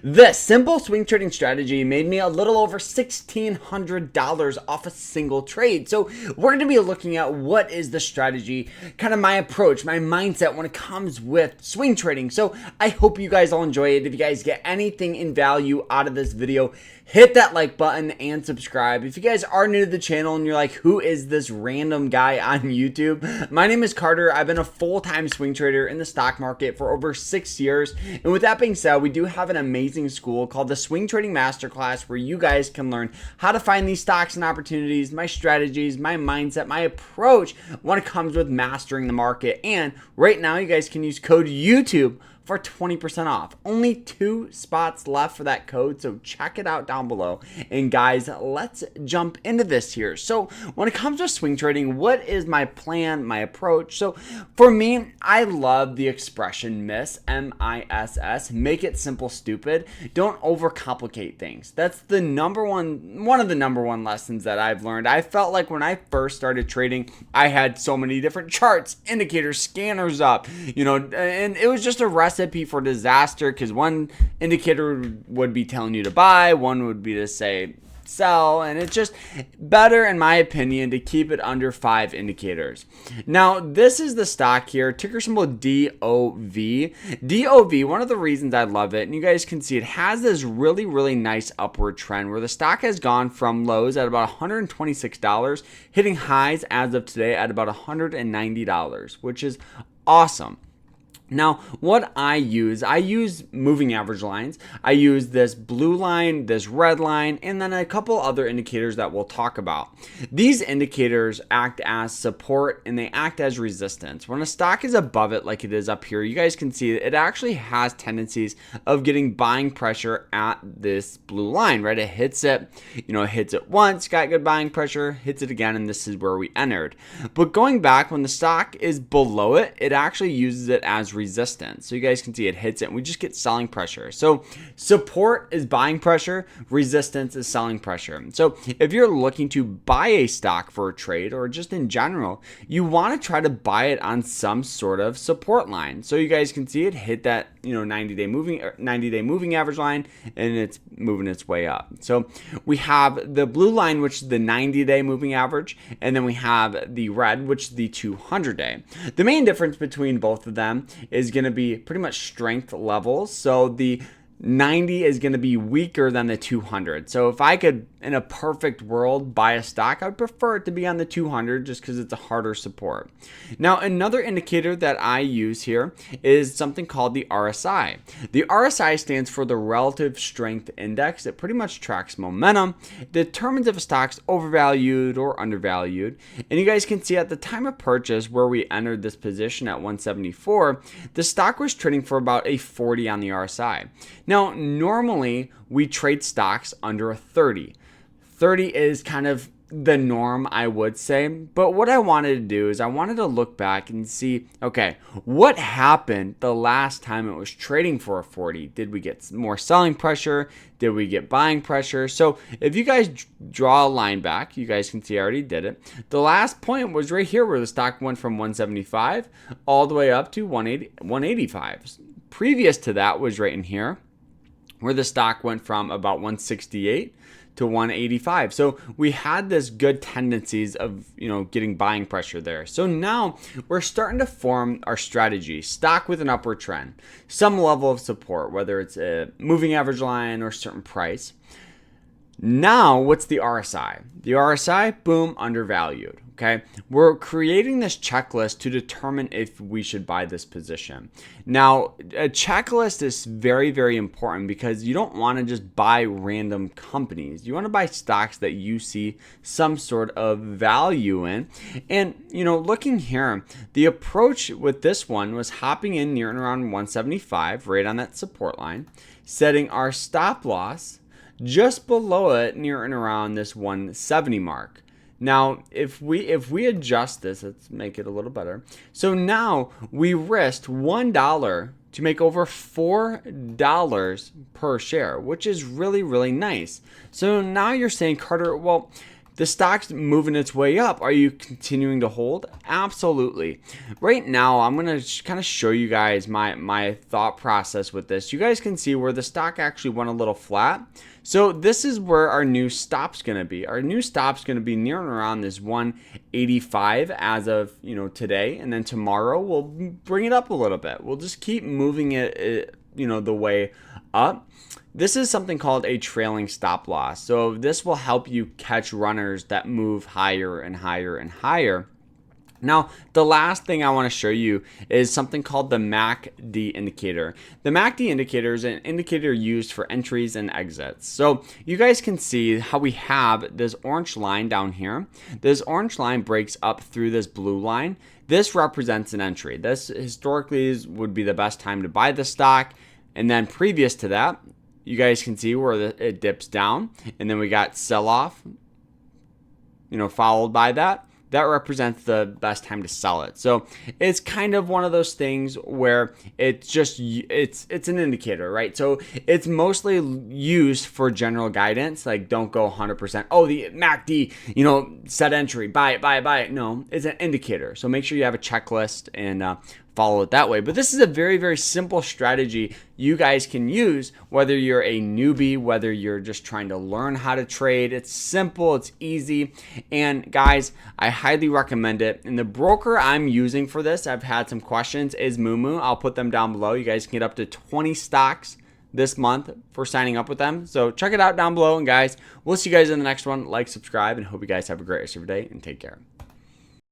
This simple swing trading strategy made me a little over $1,600 off a single trade. So we're going to be looking at what is the strategy, kind of my approach, my mindset when it comes with swing trading. So I hope you guys all enjoy it. If you guys get anything in value out of this video, hit that like button and subscribe. If you guys are new to the channel and you're like, who is this random guy on YouTube? My name is Carter. I've been a full-time swing trader in the stock market for over 6 years. And with that being said, we do have an amazing school called the Swing Trading Masterclass where you guys can learn how to find these stocks and opportunities, my strategies, my mindset, my approach when it comes with mastering the market. And right now you guys can use code YouTube for 20% off. Only 2 spots left for that code, so check it out down below. And guys, let's jump into this here. So when it comes to swing trading, what is my plan, my approach? So for me, I love the expression MISS, M-I-S-S, make it simple, stupid. Don't overcomplicate things. That's the one of the number one lessons that I've learned. I felt like when I first started trading, I had so many different charts, indicators, scanners up, and it was just a recipe for disaster because one indicator would be telling you to buy, one would be to say sell, and it's just better, in my opinion, to keep it under 5 indicators. Now, this is the stock here, ticker symbol DOV. DOV, one of the reasons I love it, and you guys can see it has this really, really nice upward trend where the stock has gone from lows at about $126, hitting highs as of today at about $190, which is awesome. Now, what I use moving average lines. I use this blue line, this red line, and then a couple other indicators that we'll talk about. These indicators act as support and they act as resistance. When a stock is above it like it is up here, you guys can see it actually has tendencies of getting buying pressure at this blue line, right? It hits it, it hits it once, got good buying pressure, hits it again, and this is where we entered. But going back, when the stock is below it, it actually uses it as resistance. So you guys can see it hits it and we just get selling pressure. So support is buying pressure, resistance is selling pressure. So if you're looking to buy a stock for a trade or just in general, you want to try to buy it on some sort of support line. So you guys can see it hit that 90-day moving average line, and it's moving its way up. So we have the blue line, which is the 90-day moving average, and then we have the red, which is the 200-day. The main difference between both of them is going to be pretty much strength levels. So the 90 is going to be weaker than the 200. So if I could, in a perfect world, buy a stock, I would prefer it to be on the 200 just because it's a harder support. Now, another indicator that I use here is something called the RSI. The RSI stands for the Relative Strength Index. It pretty much tracks momentum, determines if a stock's overvalued or undervalued. And you guys can see at the time of purchase where we entered this position at 174, the stock was trading for about a 40 on the RSI. Now, normally we trade stocks under a 30. 30 is kind of the norm, I would say. But what I wanted to do is I wanted to look back and see, okay, what happened the last time it was trading for a 40? Did we get more selling pressure? Did we get buying pressure? So if you guys draw a line back, you guys can see I already did it. The last point was right here where the stock went from 175 all the way up to 185. Previous to that was right in here, where the stock went from about 168 to 185. So we had this good tendencies of, getting buying pressure there. So now we're starting to form our strategy, stock with an upward trend, some level of support, whether it's a moving average line or a certain price. Now, what's the RSI? The RSI, boom, undervalued. Okay, we're creating this checklist to determine if we should buy this position. Now, a checklist is very, very important because you don't want to just buy random companies. You want to buy stocks that you see some sort of value in. And, looking here, the approach with this one was hopping in near and around 175, right on that support line, setting our stop loss just below it near and around this 170 mark. Now, if we adjust this, let's make it a little better. So now we risked $1 to make over $4 per share, which is really, really nice. So now you're saying, Carter, well, the stock's moving its way up. Are you continuing to hold? Absolutely. Right now, I'm going to kind of show you guys my thought process with this. You guys can see where the stock actually went a little flat. So this is where our new stop's going to be. Our new stop's going to be near and around this 185 as of, today. And then tomorrow we'll bring it up a little bit. We'll just keep moving it the way up. This is something called a trailing stop loss. So this will help you catch runners that move higher and higher and higher. Now, the last thing I want to show you is something called the MACD indicator. The MACD indicator is an indicator used for entries and exits. So you guys can see how we have this orange line down here. This orange line breaks up through this blue line. This represents an entry. This historically would be the best time to buy the stock. And then previous to that, you guys can see where it dips down. And then we got sell-off, followed by that. That represents the best time to sell it. So it's kind of one of those things where it's an indicator, right? So it's mostly used for general guidance, like don't go 100%. Oh, the MACD, set entry, buy it. No, it's an indicator. So make sure you have a checklist and follow it that way. But this is a very, very simple strategy you guys can use, whether you're a newbie, whether you're just trying to learn how to trade. It's simple, it's easy. And guys, I highly recommend it. And the broker I'm using for this, I've had some questions, is Moomoo. I'll put them down below. You guys can get up to 20 stocks this month for signing up with them. So check it out down below. And guys, we'll see you guys in the next one. Like, subscribe, and hope you guys have a great rest of your day and take care.